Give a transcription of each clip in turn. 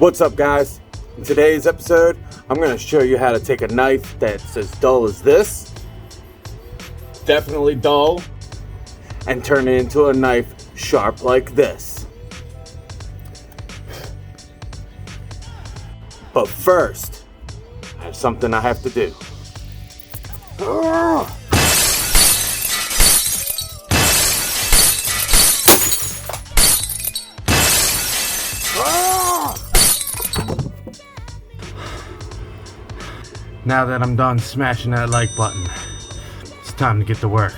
What's up, guys? In today's episode, I'm going to show you how to take a knife that's as dull as this, definitely dull, and turn it into a knife sharp like this. But first, I have something I have to do. Now that I'm done smashing that like button, it's time to get to work.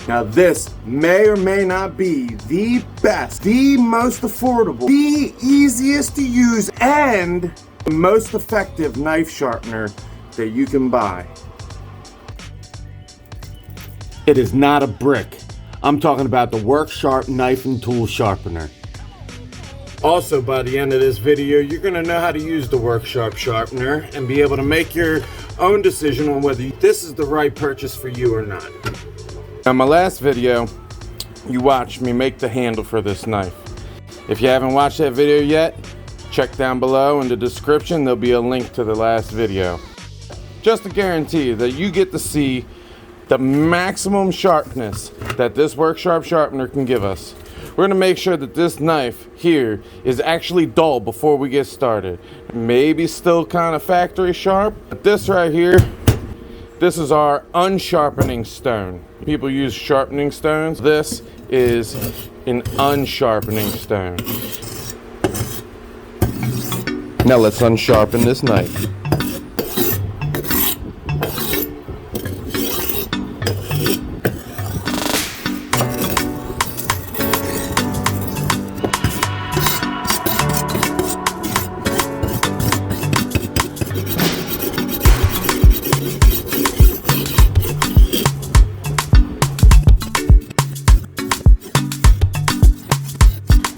Now this may or may not be the best, the most affordable, the easiest to use, and the most effective knife sharpener that you can buy. It is not a brick. I'm talking about the Worksharp knife and tool sharpener. Also, by the end of this video, you're going to know how to use the Worksharp sharpener and be able to make your own decision on whether this is the right purchase for you or not. Now, my last video, you watched me make the handle for this knife. If you haven't watched that video yet, check down below in the description. There'll be a link to the last video. Just to guarantee you that you get to see the maximum sharpness that this Worksharp sharpener can give us. We're gonna make sure that this knife here is actually dull before we get started. Maybe still kind of factory sharp, but this right here, this is our unsharpening stone. People use sharpening stones. This is an unsharpening stone. Now let's unsharpen this knife.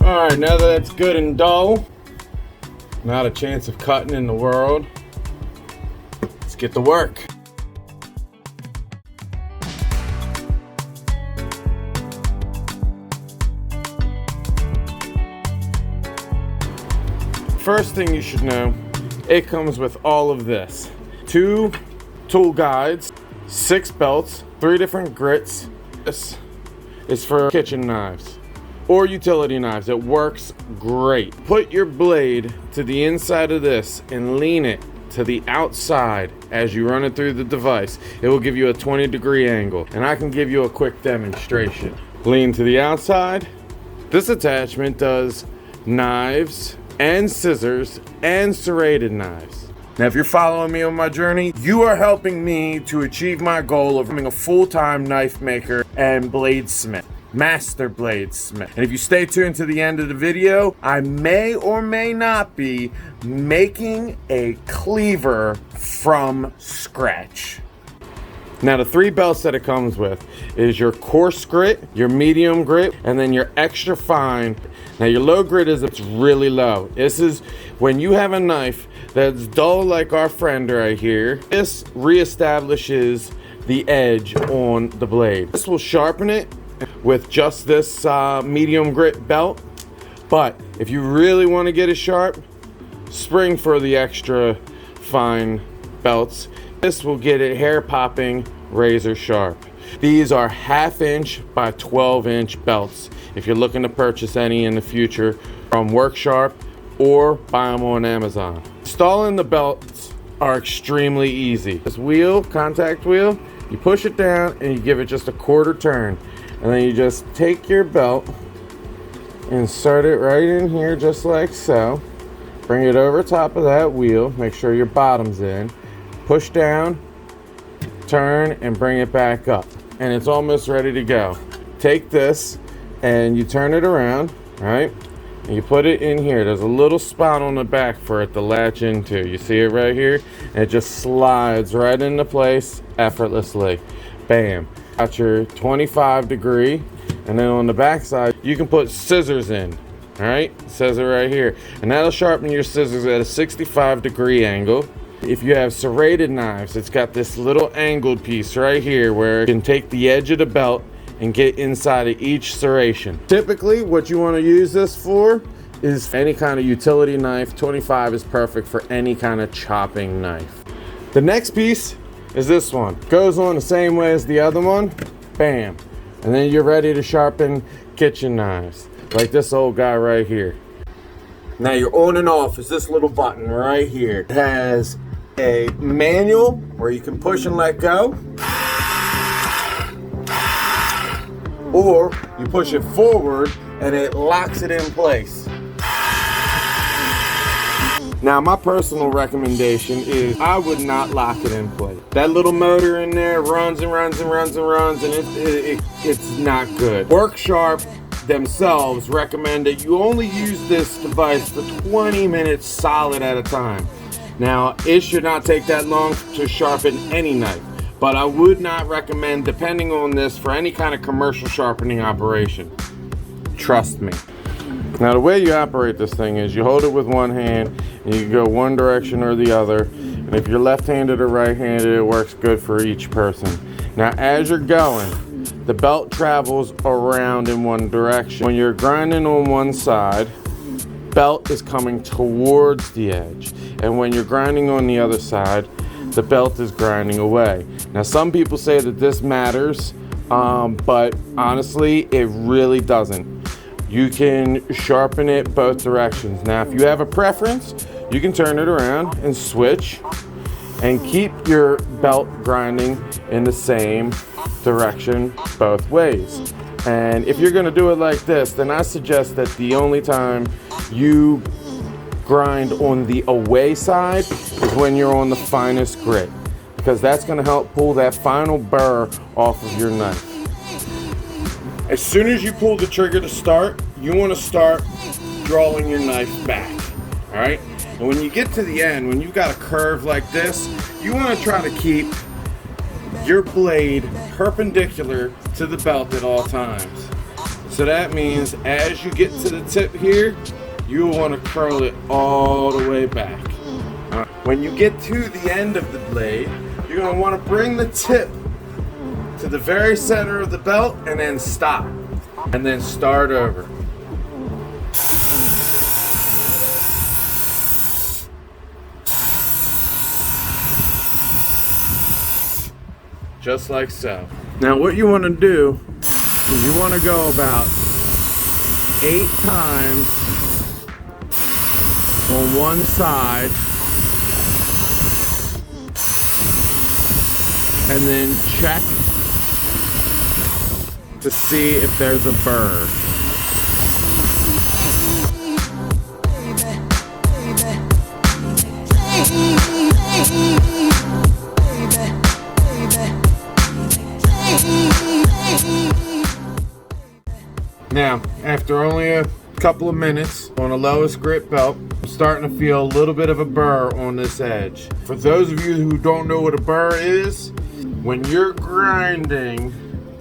Alright, now that it's good and dull, not a chance of cutting in the world, let's get to work. First thing you should know, it comes with all of this. 2 tool guides, 6 belts, 3 different grits. This is for kitchen knives or utility knives. It works great. Put your blade to the inside of this and lean it to the outside as you run it through the device. It will give you a 20-degree angle, and I can give you a quick demonstration. Lean to the outside. This attachment does knives and scissors and serrated knives. Now, if you're following me on my journey, you are helping me to achieve my goal of becoming a full-time knife maker and bladesmith. Master bladesmith. And if you stay tuned to the end of the video, I may or may not be making a cleaver from scratch. Now, the 3 belts that it comes with is your coarse grit, your medium grit, and then your extra fine. Now, your low grit is it's really low. This is when you have a knife that's dull like our friend right here. This reestablishes the edge on the blade. This will sharpen it with just this medium grit belt, but if you really want to get it sharp, spring for the extra fine belts. This will get it hair popping, razor sharp. These are 1/2 inch by 12 inch belts if you're looking to purchase any in the future from Worksharp or buy them on Amazon. Installing the belts are extremely easy. This wheel, contact wheel, you push it down and you give it just a 1/4 turn. And then you just take your belt, insert it right in here just like so. Bring it over top of that wheel, make sure your bottom's in. Push down, turn, and bring it back up. And it's almost ready to go. Take this and you turn it around, right? And you put it in here. There's a little spot on the back for it to latch into. You see it right here? And it just slides right into place effortlessly. Bam. Got your 25-degree, and then on the back side you can put scissors in. All right, it says it right here, and that'll sharpen your scissors at a 65-degree angle. If you have serrated knives, it's got this little angled piece right here where it can take the edge of the belt and get inside of each serration. Typically, what you want to use this for is any kind of utility knife. 25 is perfect for any kind of chopping knife. The next piece is this one. Goes on the same way as the other one. Bam. And then you're ready to sharpen kitchen knives, like this old guy right here. Now your on and off is this little button right here. It has a manual where you can push and let go, or you push it forward and it locks it in place. Now my personal recommendation is I would not lock it in place. That little motor in there runs and runs and runs and runs, and it's not good. Work Sharp themselves recommend that you only use this device for 20 minutes solid at a time. Now, it should not take that long to sharpen any knife, but I would not recommend depending on this for any kind of commercial sharpening operation. Trust me. Now, the way you operate this thing is you hold it with one hand and you can go one direction or the other. And if you're left-handed or right-handed, it works good for each person. Now, as you're going, the belt travels around in one direction. When you're grinding on one side, belt is coming towards the edge. And when you're grinding on the other side, the belt is grinding away. Now, some people say that this matters, but honestly, it really doesn't. You can sharpen it both directions. Now, if you have a preference, you can turn it around and switch and keep your belt grinding in the same direction both ways. And if you're going to do it like this, then I suggest that the only time you grind on the away side is when you're on the finest grit, because that's going to help pull that final burr off of your knife. As soon as you pull the trigger to start, you want to start drawing your knife back. All right, and when you get to the end, when you've got a curve like this, you want to try to keep your blade perpendicular to the belt at all times. So that means as you get to the tip here, you want to curl it all the way back. When you get to the end of the blade, you're going to want to bring the tip to the very center of the belt and then stop, and then start over. Just like so. Now what you want to do is you want to go about 8 times on one side and then check to see if there's a burr. Now, after only a couple of minutes on a lowest grit belt, I'm starting to feel a little bit of a burr on this edge. For those of you who don't know what a burr is, when you're grinding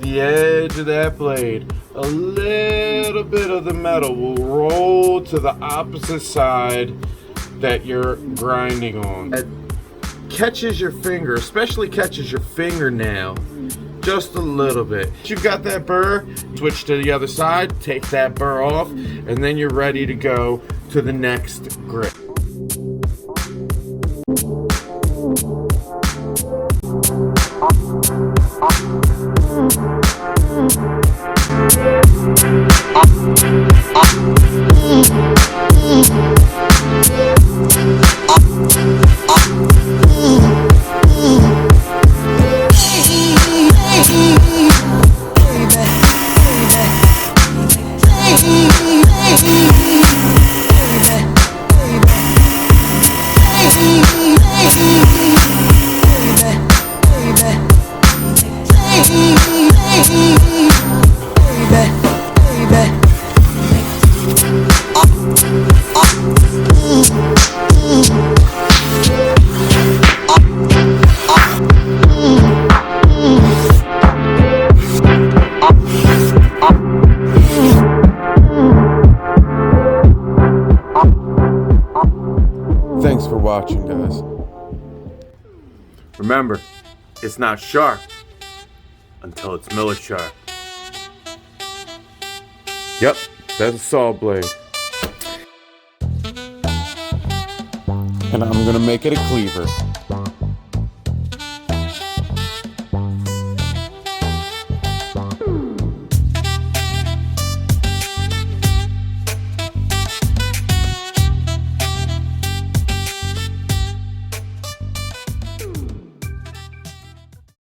the edge of that blade, a little bit of the metal will roll to the opposite side that you're grinding on. It catches your finger, especially catches your fingernail, just a little bit. You've got that burr, switch to the other side, take that burr off, and then you're ready to go to the next grit. Thanks for watching, guys. Remember, it's not sharp until it's Miller sharp. Yep, that's a saw blade. And I'm gonna make it a cleaver.